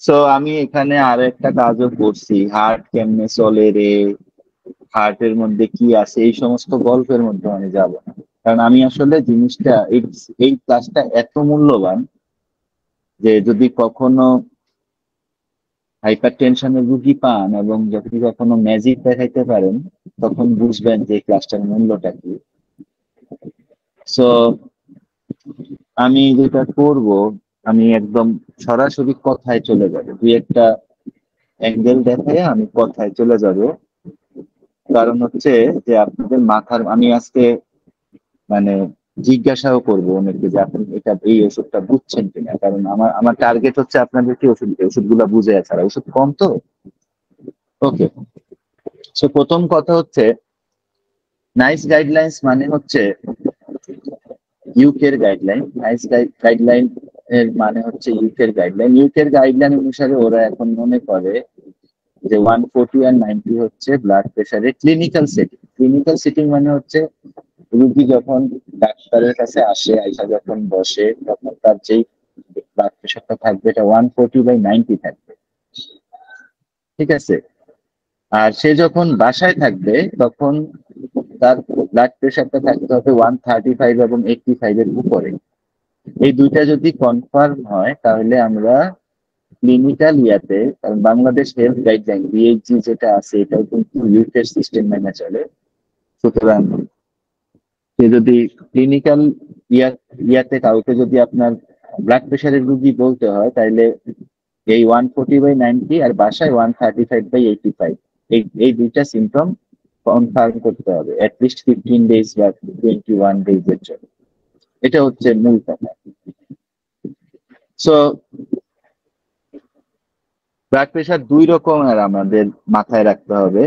So আমি এখানে আরো একটা কাজও করছি, হার্ট কেমনে চলে রে, হার্টের মধ্যে কি আছে, এই সমস্ত গল্পের মধ্যে আমি যাব না। কারণ আমি আসলে জিনিসটা এই ক্লাসটা এত মূল্যবান যে যদি কখনো হাইপার টেনশনের রুগী পান এবং যদি কখনো ম্যাজিক দেখাইতে পারেন, তখন বুঝবেন যে এই ক্লাসটার মূল্যটা কি। সো আমি যেটা করব, আমি একদম সরাসরি কথায় চলে যাব, দুই একটা অ্যাঙ্গেল দেখায় আমি কথায় চলে যাব। কারণ হচ্ছে যে আপনাদের মাথার, আমি আজকে মানে জিজ্ঞাসাও করব অনেকে যে আপনি এটা এই ওষুধটা বুঝছেন কিনা, কারণ আমার আমার টার্গেট হচ্ছে আপনাদেরকে ওষুধগুলা বুঝে আছে, আর ওষুধ কম তো। ওকে, সো প্রথম কথা হচ্ছে নাইস গাইডলাইন্স মানে হচ্ছে ইউকের গাইডলাইন। নাইস গাইডলাইন এর মানে হচ্ছে ইউকের গাইডলাইন। ইউকের গাইডলাইন অনুসারে ওরা এখন মনে করে যে 140 আর 90 হচ্ছে ব্লাড প্রেশারের ক্লিনিক্যাল সেটিং। ক্লিনিক্যাল সেটিং মানে হচ্ছে রুগী যখন ডাক্তারের কাছে আসে, আইসা যখন বসে, তখন তার যেই ব্লাড প্রেশারটা থাকবে এটা 140/90 থাকবে, ঠিক আছে। আর সে যখন বাসায় থাকবে তখন তার ব্লাড প্রেশারটা থাকতে হবে 135 এবং 85 এর উপরে। এই দুইটা যদি কনফার্ম হয় তাহলে আমরা ক্লিনিক্যাল ইয়াতে, কারণ বাংলাদেশ হেলথ গাইডলাইন বিএইচজি যেটা আছে এটাও কিন্তু ইউকের সিস্টেম মেনে চলে। সুতরাং সে যদি ক্লিনিক্যাল ইয়াতে কাউকে যদি আপনার ব্লাড প্রেশারের রুগী বলতে হয়, তাহলে এই 140/90 আর বাসায় 135/85, এই দুইটা সিমটম কনফার্ম করতে হবে অ্যাটলিস্ট 15 ডেজ বা 21 ডেজ এর জন্য। এটা হচ্ছে মূল কথা। সো ব্লাড প্রেশার দুই রকমের আমাদের মাথায় রাখতে হবে।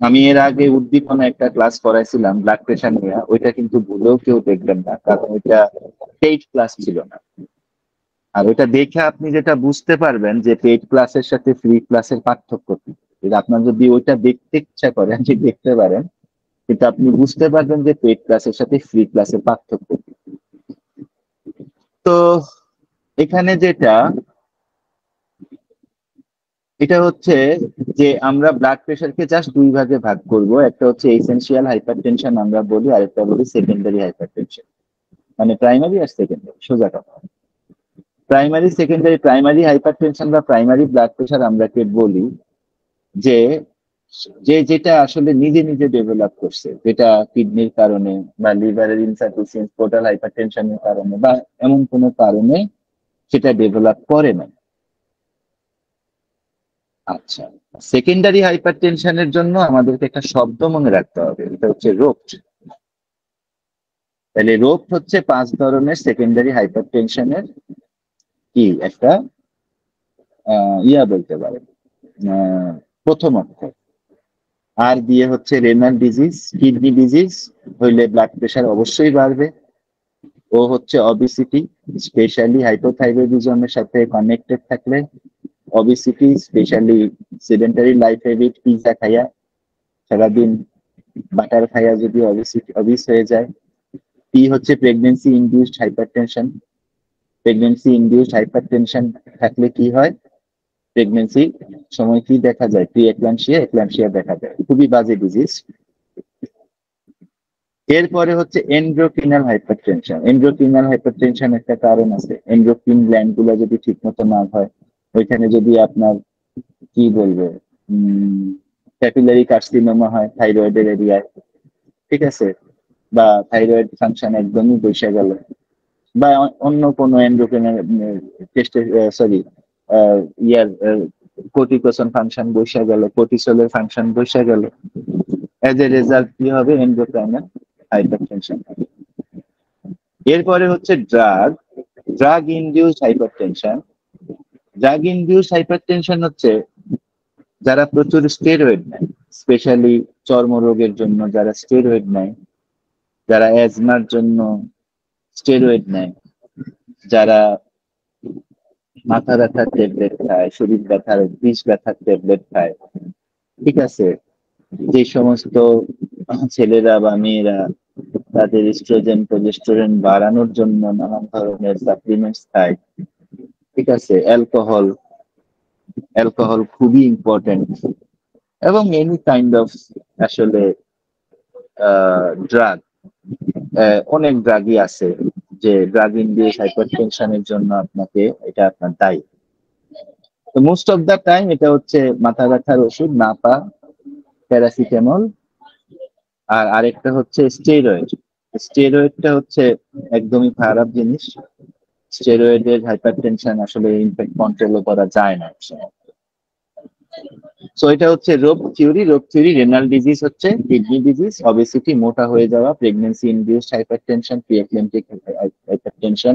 আমি এর আগে উদ্দীপনা একটা ক্লাস করাইছিলাম ব্লাড প্রেশার নিয়ে, ওইটা কিন্তু ভুলেও কেউ দেখবেন না, কারণ ওইটা পেইড ক্লাস ছিল না। আর ওইটা দেখে আপনি যেটা বুঝতে পারবেন যে পেইড ক্লাসের সাথে ফ্রি ক্লাসের পার্থক্য কি। আপনার যদি ওইটা দেখতে ইচ্ছা করে আপনি দেখতে পারেন, কিন্তু আপনি বুঝতে পারবেন যে পেইড ক্লাসের সাথে ফ্রি ক্লাসের পার্থক্য কি। তো এখানে যেটা, এটা হচ্ছে যে আমরা ব্লাড প্রেশারকে জাস্ট দুই ভাগে ভাগ করব, একটা হচ্ছে এসেনশিয়াল হাইপারটেনশন আমরা বলি, আর একটা বলি সেকেন্ডারি হাইপারটেনশন। মানে প্রাইমারি আর সেকেন্ডারি, সোজা কথা। প্রাইমারি সেকেন্ডারি, প্রাইমারি হাইপারটেনশন বা প্রাইমারি ব্লাড প্রেশার আমরা কে বলি যে যেটা আসলে নিজে নিজে ডেভেলপ করছে, যেটা কিডনির কারণে বা লিভারের ইনসাফিসিয়েন্স, পোর্টাল হাইপারটেনশনের কারণে বা এমন কোনো কারণে সেটা ডেভেলপ করে না। আচ্ছা, সেকেন্ডারি হাইপারটেনশনের জন্য আমাদেরকে একটা শব্দ মনে রাখতে হবে, এটা হচ্ছে রোগট। তাহলে রোগট হচ্ছে 5 ধরনের সেকেন্ডারি হাইপারটেনশনের কি একটা ইয়া বলতে পারে, আহ, প্রথম অক্ষর। আর দিয়ে হচ্ছে রেনাল ডিজিজ, কিডনি ডিজিজ হইলে ব্লাড প্রেশার অবশ্যই বাড়বে। ও হচ্ছে অবিসিটি, স্পেশালি হাইপোথাইরয়েডিজমের সাথে কানেক্টেড থাকলে। Obesity specially sedentary life habit, pizza খাইয়া সারাদিন, বাটার খাইয়া যদি অবিস হয়ে যায়। পি হচ্ছে pregnancy induced hypertension. Pregnancy induced hypertension থাকলে কি হয়, প্রেগনেন্সি সময় কি দেখা যায়, প্রি এক্লাম্পসিয়া, এক্লাম্পসিয়া দেখা যায়, খুবই বাজে ডিজিজ। এরপরে হচ্ছে এন্ডোক্রিনাল হাইপারটেনশন। এন্ডোক্রিনাল হাইপারটেনশন একটা কারণ আছে, এন্ডোক্রিন গ্ল্যান্ড গুলো যদি ঠিক মতো না হয়, ওইখানে যদি আপনার কি বলবো ক্যাপিলারি কার্সিনোমা হয় থাইরয়েডের এরিয়ায়, ঠিক আছে, বা থাইরয়েড ফাংশন একদমই বসে গেল, বা অন্য কোনো এন্ডোক্রিনাল টেস্টে, সরি, ইয়ার কোর্টিকোসন ফাংশন বসে গেল, কোর্টিসলের ফাংশন বসে গেল, এজ এ রেজাল্ট কি হবে, এন্ডোক্রাইনাল হাইপারটেনশন। এরপরে হচ্ছে drug induced hypertension. Drug induced hypertension হচ্ছে যারা প্রচুর স্টেরয়েড নেয়, স্পেশালি চর্মরোগের জন্য যারা স্টেরয়েড নেয়, যারা অ্যাজমার জন্য স্টেরয়েড নেয়, যারা মাথা ব্যথার ট্যাবলেট খায়, শরীর ব্যথার, বিষ ব্যথার ট্যাবলেট খায়, ঠিক আছে, যে সমস্ত ছেলেরা বা মেয়েরা তাদের ইস্ট্রোজেন প্রোজেস্টেরন বাড়ানোর জন্য নানান ধরনের সাপ্লিমেন্টস খায়, ঠিক আছে, অ্যালকোহল, অ্যালকোহল খুবই ইম্পর্টেন্ট, এবং এনি কাইন্ড অফ আসলে ড্রাগ, অনেক ড্রাগই আছে যে ড্রাগ ইনডিউস হাইপারটেনশনের জন্য আপনাকে এটা আপনার দায়ী। তো মোস্ট অফ দা টাইম এটা হচ্ছে মাথা ব্যথার ওষুধ নাপা, প্যারাসিটামল, আর আরেকটা হচ্ছে স্টেরয়েড। স্টেরয়েডটা হচ্ছে একদমই খারাপ জিনিস। স্টেরয়েডের হাইপারটেনশন আসলে ইনফ্যাক্ট কন্ট্রোলও করা যায় না। সো এটা হচ্ছে রোগ থিওরি রেনাল ডিজিজ হচ্ছে কিডনি ডিজিজ, অবেসিটি মোটা হয়ে যাওয়া, প্রেগন্যান্সি ইনডিউসড হাইপারটেনশন, প্রিএক্লাম্পটিক হাইপারটেনশন।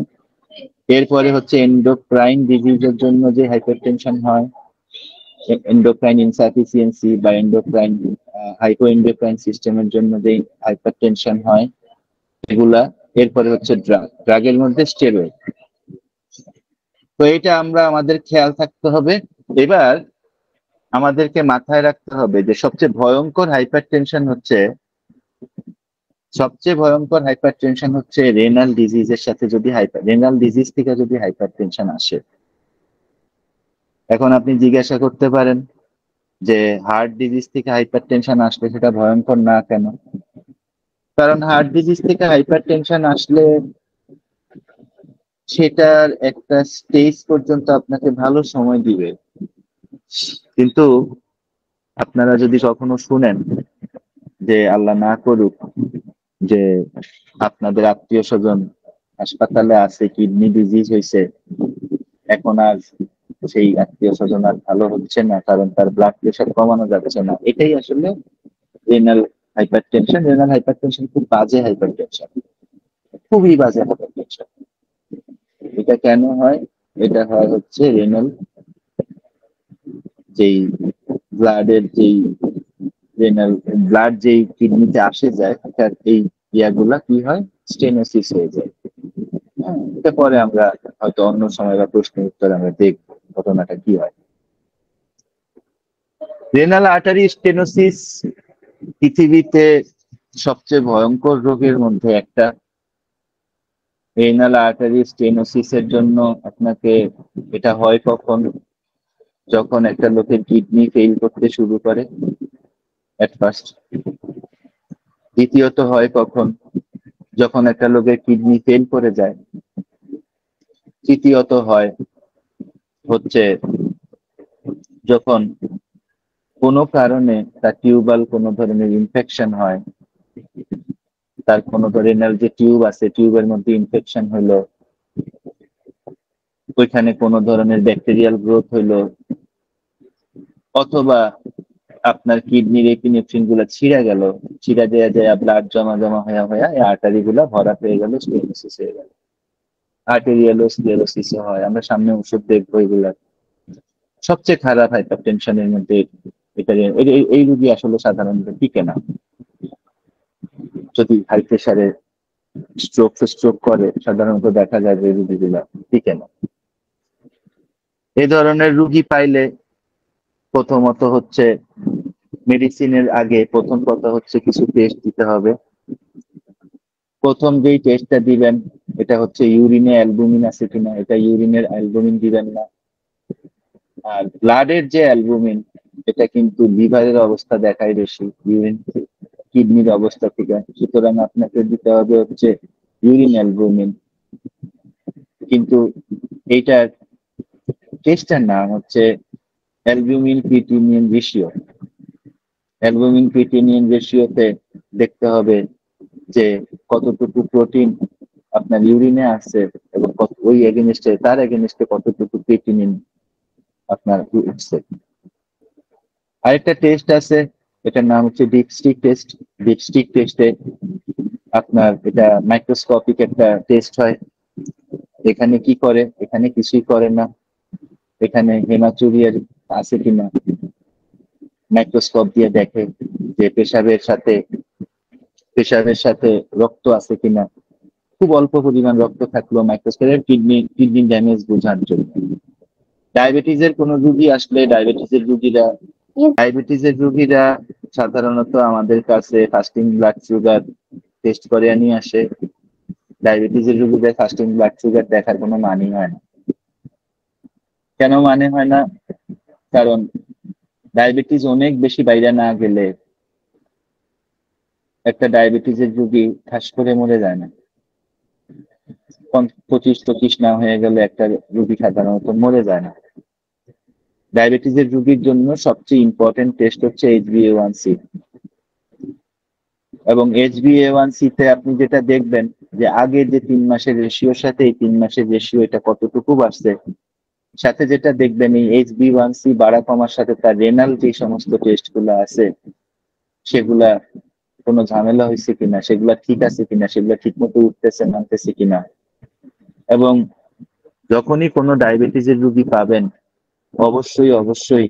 এরপরে হচ্ছে এন্ডোক্রাইন ডিজিজের জন্য যে হাইপারটেনশন হয়, এন্ডোক্রাইন ইনসাফিসিয়েন্সি বা এন্ডোক্রাইন হাইপোএন্ডোক্রাইন সিস্টেমের জন্য যে হাইপারটেনশন হয় এগুলা। এরপরে হচ্ছে ড্রাগের মধ্যে স্টেরয়েড। তো এটা আমরা আমাদের খেয়াল থাকতে হবে। এবার আমাদেরকে মাথায় রাখতে হবে যে সবচেয়ে ভয়ঙ্কর হাইপারটেনশন হচ্ছে রেনাল ডিজিজের সাথে যদি রেনাল ডিজিজ থেকে যদি হাইপারটেনশন আসে। এখন আপনি জিজ্ঞাসা করতে পারেন যে হার্ট ডিজিজ থেকে হাইপারটেনশন আসলে সেটা ভয়ঙ্কর না কেন? কারণ হার্ট ডিজিজ থেকে হাইপারটেনশন আসলে সেটার একটা স্টেজ পর্যন্ত আপনাকে ভালো সময় দিবে, কিন্তু আপনারা যদি কখনো শুনেন যে আল্লাহ না করুক যে আপনাদের আত্মীয় স্বজন হাসপাতালে আছে, কিডনি ডিজিজ হয়েছে, এখন আর সেই আত্মীয় স্বজন আর ভালো হচ্ছে না কারণ তার ব্লাড প্রেশার কমানো যাচ্ছে না, এটাই আসলে রেনাল হাইপারটেনশন। রেনাল হাইপারটেনশন খুব বাজে হাইপারটেনশন, খুবই বাজে হাইপারটেনশন। এটা কেন হয়? এটা হয় হচ্ছে রেনাল যেই ব্লাডের যেই রেনাল ব্লাড যেই কিডনিতে আসে যায়, তার এই ইয়াগুলা কি হয়, স্টেনোসিস হয়ে যায়। এটা পরে আমরা হয়তো অন্য সময় বা প্রশ্নের উত্তরে আমরা দেখব ঘটনাটা কি হয়। রেনাল আর্টারি স্টেনোসিস পৃথিবীতে সবচেয়ে ভয়ঙ্কর রোগের মধ্যে একটা। রেনাল আর্টারি স্টেনোসিসের জন্য আপনাকে এটা হয় কখন? যখন একটা লোকের কিডনি ফেল করতে শুরু করে এট ফার্স্ট। দ্বিতীয়ত হয় কখন? যখন একটা লোকের কিডনি ফেল করে যায়। তৃতীয়ত হয় হচ্ছে যখন কোনো কারণে তার টিউবাল কোনো ধরনের ইনফেকশন হয়, তার কোনো রেনাল যে টিউব আছে টিউবের মধ্যে ইনফেকশন হলো, ওইখানে কোনো ধরনের ব্যাকটেরিয়াল গ্রোথ হইলো, অথবা আপনার কিডনির এপিনেফ্রিন গুলা ছিঁড়া গেল, ছিঁড়া দেওয়া যায় ব্লাড জমা জমা হয়ে হয়ে এই আর্টারি গুলা ভরা পেয়ে গেল, স্টেনোসিস হয়ে গেল। আর্টেরিয়ালোস্ক্লেরোসিস হয়, আমরা সামনে ওষুধ দেখবো এগুলা। সবচেয়ে খারাপ হাইপারটেনশনের মধ্যে এটা এই রোগী আসলে সাধারণত টিকে না। যদি হাই প্রেসারে স্ট্রোক করে সাধারণত দেখা যায় যে রোগীগুলা টিকে না। এই ধরনের রোগী পাইলে প্রথমত হচ্ছে মেডিসিনের আগে প্রথম কথা হচ্ছে কিছু টেস্ট দিতে হবে। প্রথম যেই টেস্টটা দিবেন এটা হচ্ছে ইউরিনে অ্যালবুমিন আছে কিনা, এটা ইউরিনের অ্যালবুমিন দিবেন না। আর ব্লাডের যে অ্যালবুমিন এটা কিন্তু লিভারের অবস্থা দেখায় বেশি ইউরিন কিডনির অবস্থা থেকে, সুতরাং আপনাকে দিতে হবে হচ্ছে ইউরিন অ্যালবুমিন। কিন্তু এইটার টেস্টটার নাম হচ্ছে albumin creatinine ratio. Albumin creatinine রেশিওতে দেখতে হবে যে কতটুকু প্রোটিন আপনার ইউরিনে আছে এবং ওই এগেনস্টে তার এগেনস্টে কতটুকু ক্রিয়েটিনিন আপনার উঠছে। আরেকটা টেস্ট আছে, এটার নাম হচ্ছে ডিপস্টিক টেস্ট। ডিপস্টিক টেস্টে আপনার এটা মাইক্রোস্কোপিক একটা টেস্ট হয়। এখানে কি করে? এখানে কিছুই করে না, এখানে হেমাচুরিয়ার আছে কিনা মাইক্রোস্কোপ দিয়ে দেখে, যে পেশাবের সাথে রক্ত আছে কিনা। খুব অল্প পরিমাণ রক্ত থাকলেও মাইক্রোস্কোপের কিডনি ড্যামেজ বোঝার জন্য। ডায়াবেটিসের কোনো রোগী আসলে ডায়াবেটিসের রোগীরা সাধারণত আমাদের কাছে ফাস্টিং ব্লাড সুগার টেস্ট করে নিয়ে আসে। ডায়াবেটিসের রোগীদের ফাস্টিং ব্লাড সুগার দেখার কোনো মানে হয় না। কেন মানে হয় না? কারণ ডায়াবেটিস অনেক বেশি বাইরে না গেলে একটা ডায়াবেটিসের রোগী ঠাস করে মরে যায় না। 25-25 না হয়ে গেলে একটা রোগী সাধারণত মরে যায় না। ডায়াবেটিসের রোগীর জন্য সবচেয়ে ইম্পর্টেন্ট টেস্ট হচ্ছে HbA1c, এবং HbA1c তে আপনি যেটা দেখবেন যে আগে যে 3 মাসের রেশিওর সাথে এই 3 মাসের রেশিও এটা কতটুকু বাড়ছে, সাথে যেটা দেখবেন এই HbA1c বাড়া কমার সাথে তার রেনাল যে সমস্ত টেস্ট গুলো আছে সেগুলা কোনো ঝামেলা হয়েছে কিনা, সেগুলা ঠিক আছে কিনা, সেগুলা ঠিক মতো উঠতেছে নামতেছে কিনা। এবং যখনই কোনো ডায়াবেটিসের রোগী পাবেন অবশ্যই অবশ্যই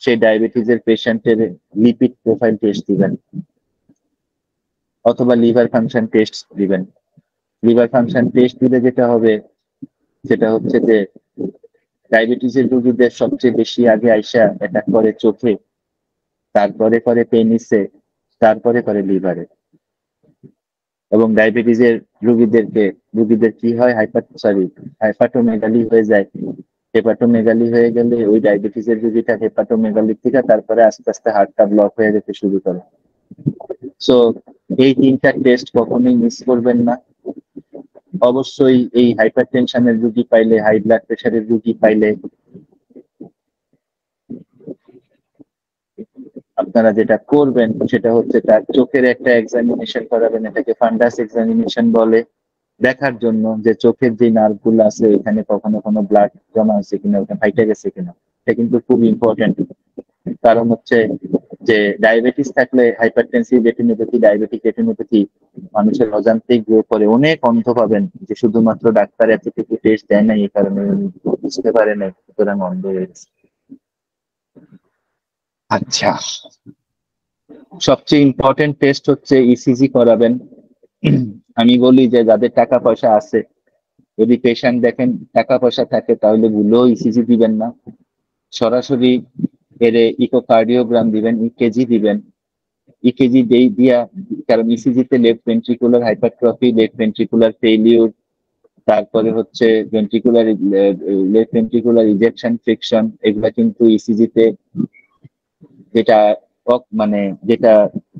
সেই ডায়াবেটিসের পেশেন্টের লিপিড প্রোফাইল টেস্ট দিবেন অথবা লিভার ফাংশন টেস্ট দিবেন। লিভার ফাংশন টেস্ট দিলে যেটা হবে সেটা হচ্ছে যে ডায়াবেটিসের রোগীদের সবচেয়ে বেশি আগে আইসা অ্যাটাক করে চোখে, তারপরে করে পেনিসে, তারপরে করে লিভারে। এবং ডায়াবেটিসের রোগীদের কি হয়, হাইপাটোমেগালি হয়ে যায়। হেপাটোমেগালি হয়ে গেলে ওই ডায়াবেটিসের রোগীটা হেপাটোমেগালি থেকে তারপরে আস্তে আস্তে হার্টটা ব্লক হয়ে যেতে শুরু করে। সো এই 3টা টেস্ট কখনোই মিস করবেন না। অবশ্যই এই হাইপারটেনশনের রোগী পাইলে, হাই ব্লাড প্রেশারের রোগী পাইলে আপনারা যেটা করবেন সেটা হচ্ছে তার চোখের একটা এক্সামিনেশন করাবেন, এটাকে ফান্ডাস এক্সামিনেশন বলে, দেখার জন্য যে চোখের যে নার্ভ গুলো আছে এখানে কখনো কোনো ব্লাড জমা আছে কিনা, ওখানে ফাইটে গেছে কিনা। এটা কিন্তু খুব ইম্পর্টেন্ট। কারণ হচ্ছে যে ডায়াবেটিস থাকলে হাইপারটেনসিভ রেটিনোপ্যাথি, ডায়াবেটিক রেটিনোপ্যাথি মানুষের অজান্তেই গ্রো করে। অনেক অন্ধ পাবেন যে শুধুমাত্র ডাক্তার এতটুকু টেস্ট দেয় না, এই কারণে বুঝতে পারে না, সুতরাং অন্ধ হয়ে গেছে। আচ্ছা, সবচেয়ে ইম্পর্টেন্ট টেস্ট হচ্ছে ইসিজি করাবেন। আমি বলি যে যাদের টাকা পয়সা আছে, যদি পেশেন্ট দেখেন টাকা পয়সা থাকে তাহলে ভুলেও ইসিজি দিবেন না, সরাসরি এর ইকোকার্ডিওগ্রাম দিবেন, ইকেজি দিবেন। ইকেজি দিয়া, কারণ ইসিজিতে left ventricular hypertrophy, left ventricular failure, তারপরে হচ্ছে লেফট ভেন্ট্রিকুলার ইজেকশন ফ্রিকশন, এগুলা কিন্তু ইসিজিতে যেটা মানে যেটা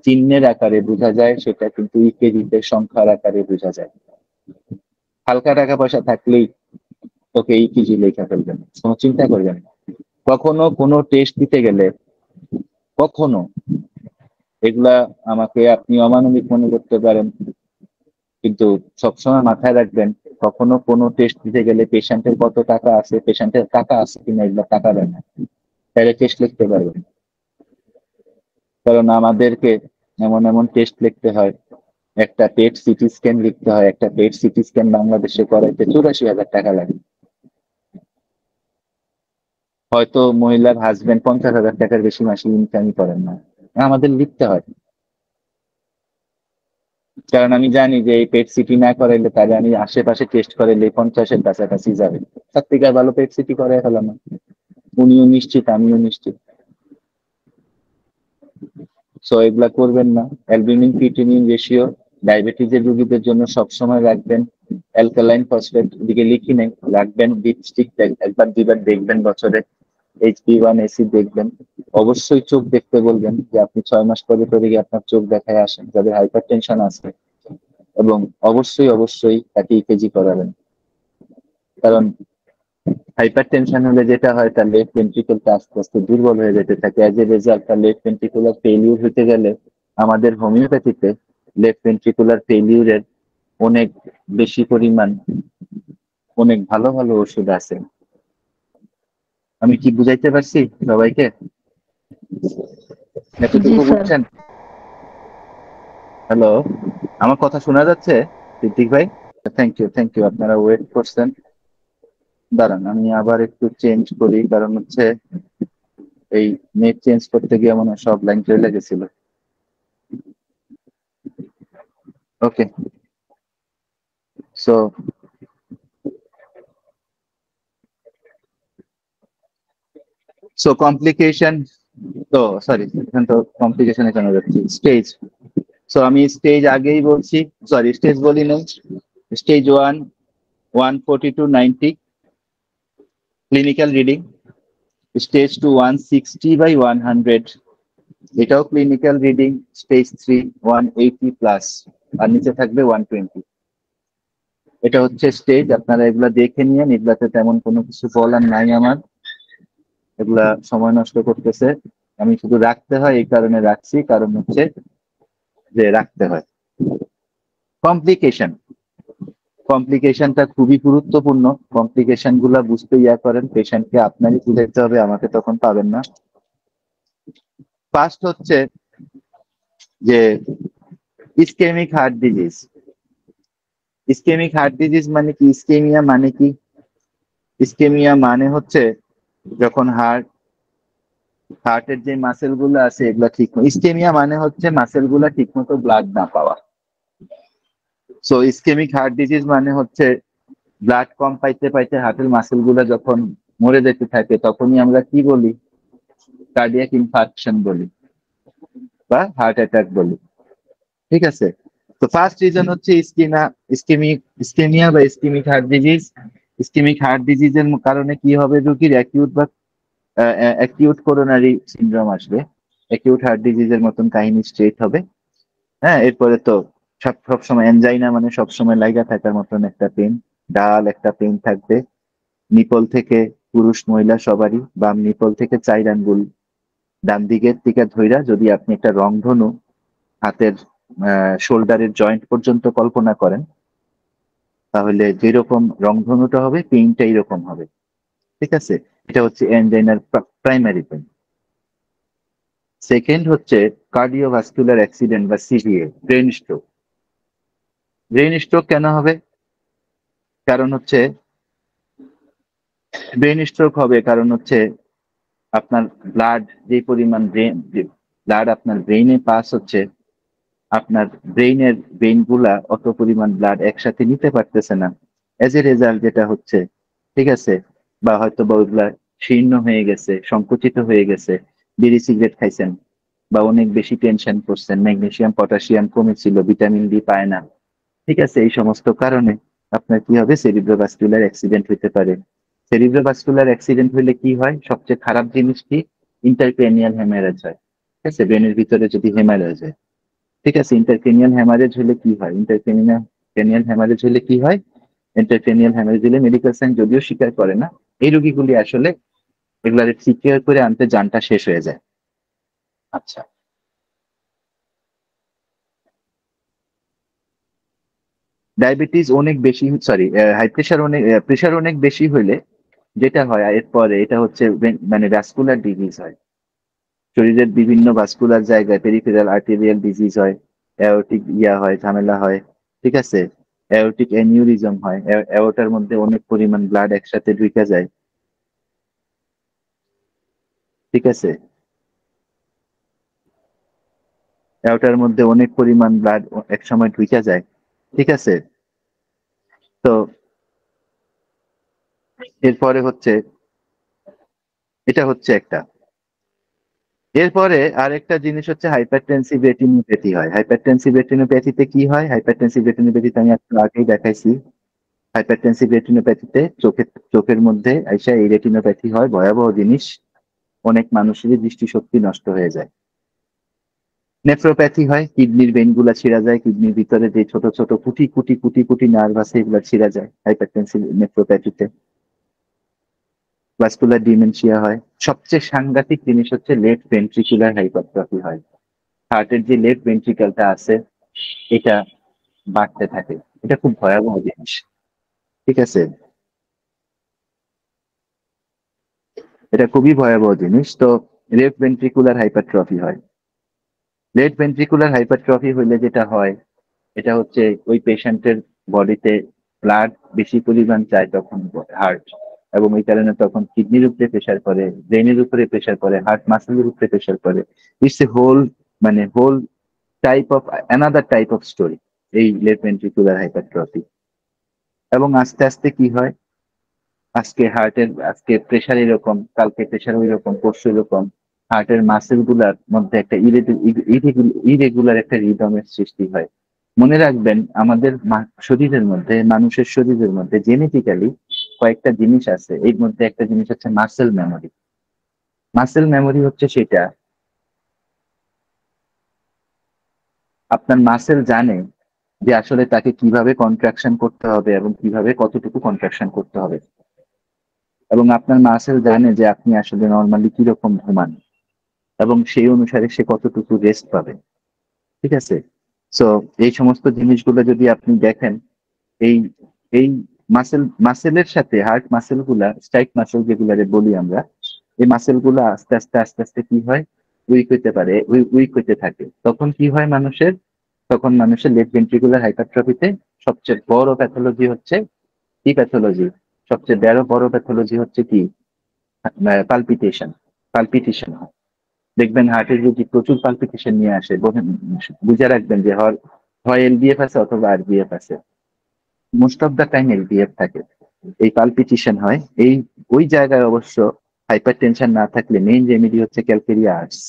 চিহ্নের আকারে বোঝা যায় সেটা কিন্তু ইকেজিতে সংখ্যার আকারে বোঝা যায়। হালকা টাকা পয়সা থাকলেই ওকে ইকেজি লেখা ফেলবেন, কোনো চিন্তা করবেন না। কখনো কোনো টেস্ট দিতে গেলে কখনো এগুলা আমাকে আপনি অমানবিক মনে করতে পারেন, কিন্তু সবসময় মাথায় রাখবেন কখনো কোনো টেস্ট দিতে গেলে পেশেন্টের কত টাকা আছে, পেশেন্টের টাকা আছে কিনা এগুলা টাকা দেয় না, তাহলে টেস্ট লিখতে পারবেন। কারণ আমাদেরকে এমন এমন টেস্ট লিখতে হয়, একটা পেট সিটি স্ক্যান লিখতে হয়, একটা পেট সিটি স্ক্যান বাংলাদেশে করাইতে 84,000 টাকা লাগে। হয়তো মহিলার হাজবেন্ড 50,000 টাকার বেশি মাসে ইনকামই করেন না, আমাদের লিখতে হয়। কারণ আমি জানি যে এই পেট সিটি না করাইলে তাহলে আমি আশেপাশে টেস্ট করাইলে 50-এর কাছাকাছি যাবে, তার থেকে ভালো পেট সিটি করাই হলাম না। উনিও নিশ্চিত, আমিও নিশ্চিত। সো এগুলা করবেন না। অ্যালবুমিন ক্রিয়েটিনিন রেশিও ডায়াবেটিসের রোগীদের জন্য সবসময় রাখবেন। অ্যালকালাইন ফসফেট দিকে লিখি নেই, রাখবেন। ডিপস্টিক একবার দুইবার দেখবেন বছরে। HbA1c দেখবেন। অবশ্যই চোখ দেখতে বলবেন যে আপনি 6 মাস পরে পরে গিয়ে আপনার চোখ দেখায় আসেন যাদের হাইপার টেনশন আছে, এবং অবশ্যই অবশ্যই তাকে ইকেজি করাবেন। কারণ হাইপার টেনশন হলে যেটা হয় তার লেফট ভেন্ট্রিকলটা আস্তে আস্তে দুর্বল হয়ে যেতে থাকে। অ্যাজ এ রেজাল্ট তার লেফট ভেন্ট্রিকুলার ফেলিউর হতে গেলে আমাদের হোমিওপ্যাথিতে লেফট ভেন্ট্রিকুলার ফেলিউরের অনেক বেশি পরিমাণ, অনেক ভালো ভালো ওষুধ আছে। আমি কি বুঝাইতে পারছি সবাইকে? জি এতটুকু স্যার। বুঝছেন? হ্যালো, আমার কথা শোনা যাচ্ছে ঋত্বিক ভাই? থ্যাংক ইউ, আপনারা ওয়েট করছেন। দাঁড়ান আমি আবার একটু চেঞ্জ করি, কারণ হচ্ছে এই নেট চেঞ্জ করতে গিয়ে মনে হয় সব লাইন চলে গেছিল। ওকে, সো কমপ্লিকেশন, তো সরি, এখন তো কমপ্লিকেশনে কেন যাচ্ছি, স্টেজ। সো আমি স্টেজ আগেই বলছি, সরি স্টেজ বলি নাই, stage 1 140 to 90 clinical reading, stage 2 160/100, এটাও ক্লিনিক্যাল রিডিং। স্টেজ 3 180+, আর নিচে থাকবে 120। এটা হচ্ছে স্টেজ, আপনারা এগুলা দেখে নিয়ে, এগুলাতে তেমন কোনো কিছু বলার নাই আমার, এগুলা সময় নষ্ট করতেছে। আমি শুধু রাখতে হয় এই কারণে রাখছি, কারণ হচ্ছে যে রাখতে হয়। কমপ্লিকেশন, কমপ্লিকেশনটা খুবই গুরুত্বপূর্ণ। কমপ্লিকেশন গুলা বুঝতে করেন, পেশেন্টকে আপনারই বুঝাইতে হবে, আমাকে তখন পাবেন না। ফার্স্ট হচ্ছে যে ischemic heart disease. Ischemic heart disease মানে কি? ইসকেমিয়া মানে কি? ইসকেমিয়া মানে হচ্ছে যখন হার্টের যে মাসেল গুলো আছে এগুলা ঠিক, ইসকেমিয়া মানে হচ্ছে মাসেল গুলা ঠিক মতো ব্লাড না পাওয়া। সো ইসকেমিক হার্ট ডিজিজ মানে হচ্ছে ব্লাড কম পাইতে পাইতে হার্টের মাসেল গুলা যখন মরে যেতে থাকে, তখনই আমরা কি বলি? কার্ডিয়াক ইনফার্কশন বলি বা হার্ট অ্যাটাক বলি। ঠিক আছে? তো ফার্স্ট রিজন হচ্ছে ইসকেমিয়া বা ischemic heart disease. Ischemic heart ডিজিজের কারণে কি হবে? রোগীর অ্যাকিউট করোনারি সিনড্রোম আসবে, অ্যাকিউট হার্ট ডিজিজের মতন কাহিনী স্ট্রেট হবে। হ্যাঁ, এরপরে তো সবসময় এনজাইনা মানে সবসময় লাইগা থাকার মতন একটা পেন, ডাল একটা পেন থাকবে। নিপল থেকে, পুরুষ মহিলা সবারই, বাম নিপল থেকে 4 আঙ্গুল ডান দিকের দিকে ধইরা যদি আপনি একটা রংধনু হাতের শোল্ডারের জয়েন্ট পর্যন্ত কল্পনা করেন, তাহলে যেরকম রংধনুটা হবে পেইনটা এইরকম হবে। ঠিক আছে? এটা হচ্ছে এনজাইনার প্রাইমারি পেইন। সেকেন্ড হচ্ছে কার্ডিওভাস্কুলার অ্যাক্সিডেন্ট বা CVA, brain stroke. Brain stroke কেন হবে? কারণ হচ্ছে ব্রেন স্ট্রোক হবে কারণ হচ্ছে আপনার ব্লাড যে পরিমাণ ব্লাড আপনার ব্রেইনে পাস হচ্ছে, আপনার ব্রেইন গুলা অত পরিমাণ ব্লাড একসাথে নিতে পারতেছে না। এজ এ রেজাল্ট যেটা হচ্ছে, ঠিক আছে, বা হয়তো বা ওইগুলা শীর্ণ হয়ে গেছে, সংকুচিত হয়ে গেছে, বিড়ি সিগারেট খাইছেন, বা অনেক বেশি টেনশন করছেন, ম্যাগনেসিয়াম পটাশিয়াম কমেছিল, ভিটামিন ডি পায় না। ঠিক আছে, এই সমস্ত কারণে আপনার কি হবে? সেরিব্রোভাস্কুলার অ্যাক্সিডেন্ট হতে পারে। সেরিব্রোভাস্কুলার অ্যাক্সিডেন্ট হইলে কি হয়? সবচেয়ে খারাপ জিনিস কি? ইন্টারক্রেনিয়াল হ্যামারেজ হয়। ঠিক আছে, ব্রেনের ভিতরে যদি হ্যামারেজ হয়। ঠিক আছে, ইন্টারক্রেনিয়াল হ্যামারেজ হলে কি হয়? ইন্টারক্রেনিয়াল হ্যামারেজ হলে কি হয়? ইন্টারক্রেনিয়াল হ্যামারেজ হলে মেডিকেল সায়েন্স যদিও স্বীকার করে না, এই রোগীগুলি আসলে এগুলারে সিকিউর করে আনতে জানটা শেষ হয়ে যায়। আচ্ছা, ডায়াবেটিস অনেক বেশি, সরি, হাই প্রেশার প্রেশার অনেক বেশি হইলে যেটা হয় এরপরে, এটা হচ্ছে মানে ভ্যাসকুলার ডিজিজ হয়। শরীরের বিভিন্ন ভাস্কুলার জায়গায় পেরিফেরাল আর্টেরিয়াল ডিজিজ হয়, অ্যাওর্টিক হয়, ঝামেলা হয়। ঠিক আছে, অ্যাওর্টিক অ্যানিউরিজম হয়, অ্যাওর্টার মধ্যে অনেক পরিমাণ ব্লাড একসাথে ঢুকে যায়। ঠিক আছে, অ্যাওর্টার মধ্যে অনেক পরিমাণ ব্লাড এক সময় ঢুকে যায়। ঠিক আছে, তো এরপরে হচ্ছে, এটা হচ্ছে একটা। এরপরে আরেকটা জিনিস হচ্ছে হাইপারটেনসিভ রেটিনোপ্যাথি হয়। হাইপারটেনসিভ রেটিনোপ্যাথিতে কি হয়? হাইপারটেনসিভ রেটিনোপ্যাথিতে আমি একটু আগেই দেখাইছি। হাইপারটেনসিভ রেটিনোপ্যাথিতে চোখের মধ্যে আইসা এই রেটিনোপ্যাথি হয়, ভয়াবহ জিনিস। অনেক মানুষেরই দৃষ্টিশক্তি নষ্ট হয়ে যায়। নেফ্রোপ্যাথি হয়, কিডনির ভেইন গুলা ছিঁড়া যায়, কিডনির ভিতরে যে ছোট ছোট কুটি কুটি কুটি কুটি নার্ভ আছে এগুলা ছিঁড়া যায় হাইপারটেনসিভ নেফ্রোপ্যাথিতে। ভাস্কুলার ডিমেনশিয়া হয়। সবচেয়ে সাংঘাতিক জিনিস হচ্ছে লেফট ভেন্ট্রিকুলার হাইপারট্রফি হয়। হার্টের যে লেফট ভেন্ট্রিকেলটা আছে এটা বাড়তে থাকে। এটা খুব ভয়াবহ জিনিস। ঠিক আছে, এটা খুবই ভয়াবহ জিনিস। তো লেফট ভেন্ট্রিকুলার হাইপারট্রফি হয়। লেফট ভেন্ট্রিকুলার হাইপারট্রফি হইলে যেটা হয়, এটা হচ্ছে ওই পেশেন্টের বডিতে ব্লাড বেশি পরিমাণ চায় তখন হার্ট, এবং এই কারণে তখন কিডনির উপরে প্রেশার পড়ে, ব্রেনের উপরে প্রেশার পড়ে, হার্ট মাসেলের উপরে প্রেশার পড়ে। It's a whole type of another type of story এই লেফট ভেন্ট্রিকুলার হাইপারট্রফি। এবং আস্তে আস্তে কি হয়? আজকে প্রেশার এরকম, কালকে প্রেশার ওই রকম, পরশু এরকম। হার্টের মাসেল গুলার মধ্যে একটা ইরেগুলার একটা রিদমের সৃষ্টি হয়। মনে রাখবেন, আমাদের মানুষের শরীরের মধ্যে জেনেটিক্যালি কয়েকটা জিনিস আছে। এর মধ্যে একটা জিনিস হচ্ছে মাসেল মেমোরি। মাসেল মেমোরি হচ্ছে সেটা, আপনার মাসেল জানে যে আসলে তাকে কিভাবে কন্ট্রাকশন করতে হবে এবং কিভাবে কতটুকু কন্ট্রাকশন করতে হবে, এবং আপনার মাসেল জানে যে আপনি আসলে নর্মালি কিরকম ঘুমান এবং সেই অনুসারে সে কতটুকু রেস্ট পাবে। ঠিক আছে? সো এই সমস্ত জিনিসগুলো যদি আপনি দেখেন, এই এই মাসেলের সাথে হার্ট মাসেল গুলা, স্ট্রাইক মাসেল যেগুলারে বলি আমরা, এই মাসেল গুলা আস্তে আস্তে আস্তে আস্তে কি হয়, উইক হইতে পারে, উইক হইতে থাকে। তখন কি হয় মানুষের, তখন মানুষের লেফট ভেন্ট্রিকুলার হাইপারট্রফিতে সবচেয়ে বড় প্যাথোলজি হচ্ছে কি প্যাথোলজি, সবচেয়ে বড় বড় প্যাথোলজি হচ্ছে কি, পালপিটেশন। পালপিটেশন হয়, দেখবেন হার্টের রোগী প্রচুর পালপিটেশন নিয়ে আসে। বুঝে রাখবেন যে হয় এলবিএফ আছে অথবা আরবিএফ আছে, মোস্ট অফ দ্য টাইম এলবিএফ থাকে, এই পালপিটেশন হয়। এই ওই জায়গায় অবশ্য হাইপার টেনশন না থাকলে মেইন রেমেডি হচ্ছে ক্যালকেরিয়া আর্টস।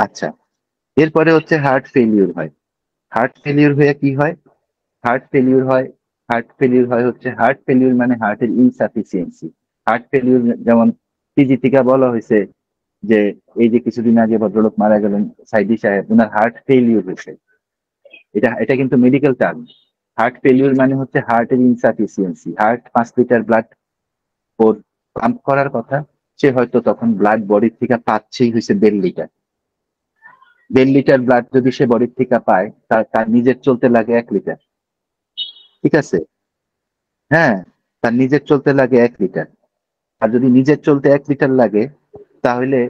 আচ্ছা, এরপরে হচ্ছে হার্ট ফেলিউর হয়। হার্ট ফেলিউর হয়ে কি হয়, হার্ট ফেলিউর হয়, হার্ট ফেলিউর হয় হচ্ছে, হার্ট ফেলিউর মানে হার্টের ইনসাফিসিয়েন্সি। হার্ট ফেলিউর যেমন পিজি থেকে বলা হয়েছে যে এই যে কিছুদিন আগে ভদ্রলোক মারা গেলেন সাইদি সাহেব, ওনার হার্ট ফেলিউর হয়েছে। এটা এটা কিন্তু মেডিকেল টার্ম। হার্ট ফেলিউর মানে হচ্ছে হার্টের ইনসাফিসিয়েন্সি, হার্ট 5 লিটার ব্লাড ওর পাম্প করার কথা, সে হয়তো তখন ব্লাড বডির থেকে পাচ্ছেই হয়েছে 1.5 লিটার। 1.5 লিটার ব্লাড যদি সে বডির থেকে পায়, তার তার নিজের চলতে লাগে 1 লিটার। ঠিক আছে? হ্যাঁ, তার নিজের চলতে লাগে 1 লিটার। আর যদি নিজের চলতে 1 লিটার লাগে, তাহলে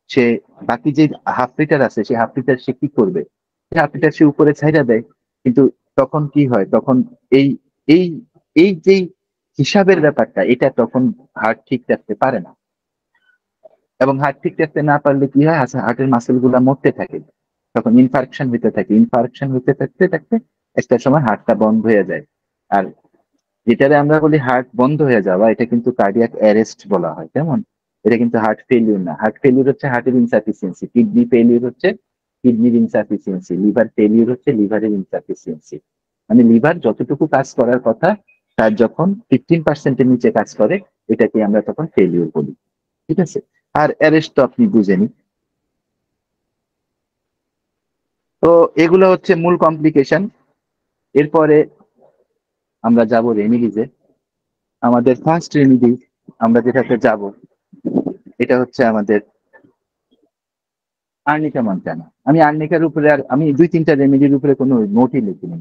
সে বাকি যে 1/2 লিটার আছে, সে 1/2 লিটার সে কি করবে, সে 1/2 লিটার সে উপরে ছাইড়া দেয়। কিন্তু তখন কি হয়, তখন এই এই এই যে হিসাবের ব্যাপারটা, এটা তখন হার্ট ঠিক রাখতে পারে না। এবং হার্ট ঠিক রাখতে না পারলে কি হয়, আচ্ছা হার্টের মাসেল গুলা মরতে থাকে, তখন ইনফার্কশন হতে থাকে, ইনফার্কশন হতে থাকতে থাকতে একটা সময় হার্টটা বন্ধ হয়ে যায়। আর যেটারে আমরা বলি হার্ট বন্ধ হয়ে যাওয়া, এটা কিন্তু কার্ডিয়াক অ্যারেস্ট বলা হয়। কেমন? এটা কিন্তু হার্ট ফেলিউর না। হার্ট ফেলিউর হচ্ছে হার্টের ইনসাফিসিয়েন্সি, কিডনি ফেলিউর হচ্ছে কিডনির ইনসাফিসিয়েন্সি, লিভার ফেলিউর হচ্ছে লিভারের ইনসাফিসিয়েন্সি। মানে লিভার যতটুকু কাজ করার কথা, তার যখন 15%-এর নিচে কাজ করে, এটাকে আমরা তখন ফেলিউর বলি। ঠিক আছে? আর অ্যারেস্ট তো আপনি বুঝেনি। তো এগুলো হচ্ছে মূল কমপ্লিকেশন। এরপরে আমরা যাব রেমিডিজে। আমাদের ফার্স্ট রেমিডি আমরা যেটাতে যাব, এটা হচ্ছে আমাদের আর্নিকা মন্টানা। আমি আর্নিকার উপরে আর আমি 2-3টা রেমেডির উপরে কোনো নোটই লিখিনি,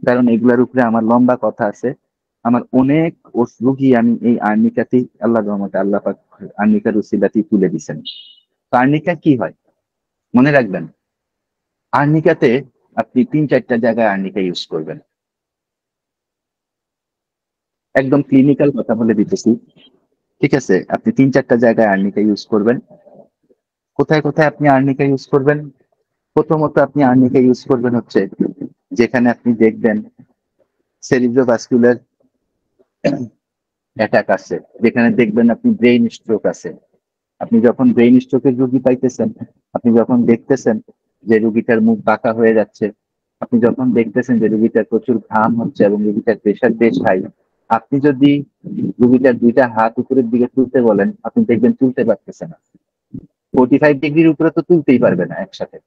কারণ এগুলার উপরে আমার লম্বা কথা আছে। আমার অনেক রুগী আমি এই আর্নিকাতেই, আল্লাহ রহমতে, আল্লাহ পাক আর্নিকার উসিলাতেই তুলে দিছেন। তো আর্নিকা কি হয় মনে রাখবেন, আর্নিকাতে আপনি 3-4টা জায়গায় আর্নিকা ইউজ করবেন। একদম ক্লিনিক্যাল কথা বলে দিতেছি। ঠিক আছে? আপনি 3-4টা জায়গায় আর্নিকা ইউজ করবেন। কোথায় কোথায় আপনি আর্নিকা ইউজ করবেন? প্রথমত আপনি আর্নিকা ইউজ করবেন হচ্ছে যেখানে আপনি দেখবেন সেরিব্রোভাস্কুলার অ্যাটাক আছে, যেখানে দেখবেন আপনি ব্রেইন স্ট্রোক আছে। আপনি যখন ব্রেইন স্ট্রোকের রুগী পাইতেছেন, আপনি যখন দেখতেছেন যে রুগীটার মুখ বাঁকা হয়ে যাচ্ছে, আপনি যখন দেখতেছেন যে রুগীটার প্রচুর ঘাম হচ্ছে এবং রুগীটার প্রেশার বেশ হাই, আপনি যদি রুগীটার 2টা হাত উপরের দিকে তুলতে বলেন, আপনি দেখবেন তুলতে পারতেছে না। 45 ডিগ্রির উপরে তো তুলতেই পারবে না একসাথে।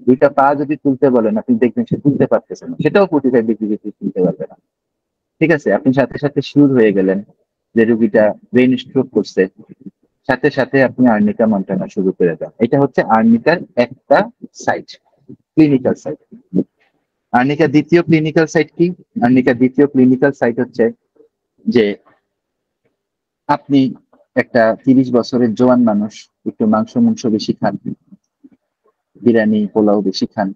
2টা পা যদি তুলতে বলেন, আপনি দেখবেন সে তুলতে পারতেছে না, সেটাও 45 ডিগ্রি তুলতে পারবে না। ঠিক আছে? আপনি সাথে সাথে শিওর হয়ে গেলেন যে রুগীটা ব্রেন স্ট্রোক করছে, সাথে সাথে আপনি আর্নিকা মন্টানা শুরু করে দেন। এটা হচ্ছে আর্নিকার একটা সাইট, ক্লিনিক্যাল সাইট। আর্নিকার দ্বিতীয় ক্লিনিক্যাল সাইট কি? আর্নিকার দ্বিতীয় ক্লিনিক্যাল সাইট হচ্ছে যে আপনি একটা 30 বছরের জোয়ান মানুষ, একটু মাংস মাংস বেশি খান, বিরিয়ানি পোলাও বেশি খান।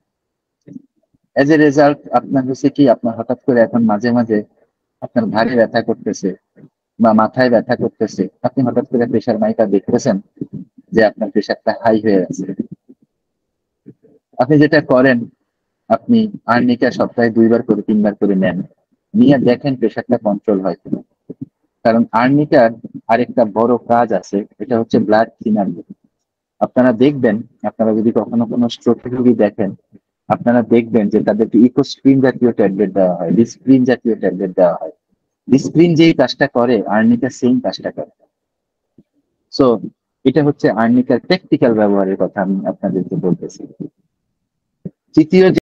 এজ এ রেজাল্ট আপনার হচ্ছে কি, আপনার হঠাৎ করে এখন মাঝে মাঝে আপনার ঘাড়ে ব্যথা করতেছে বা মাথায় ব্যথা করতেছে, আপনি হঠাৎ করে প্রেশার মাইকা দেখতেছেন যে আপনার প্রেশারটা হাই হয়ে আছে। আপনি যেটা করেন, আপনি আর্নিকা সপ্তাহে 2বার করে 3বার করে নেন, নিয়ে দেখেন প্রেশারটা কন্ট্রোল হয় কিনা। কারণ আর্নিকার আরেকটা বড় কাজ আছে, এটা হচ্ছে ব্লাড থিনার। আপনারা দেখবেন, আপনারা যদি কখনো কোনো স্ট্রোক রোগী দেখেন, আপনারা দেখবেন যে তাদেরকে ইকোস্প্রিন জাতীয় ট্যাবলেট দেওয়া হয়, ডিসপ্রিন জাতীয় ট্যাবলেট দেওয়া হয়। ডিসপ্রিন যেই কাজটা করে, আর্নিকা সেম কাজটা করে। সো এটা হচ্ছে আর্নিকার প্র্যাকটিক্যাল ব্যবহারের কথা আমি আপনাদেরকে বলতেছি। তৃতীয়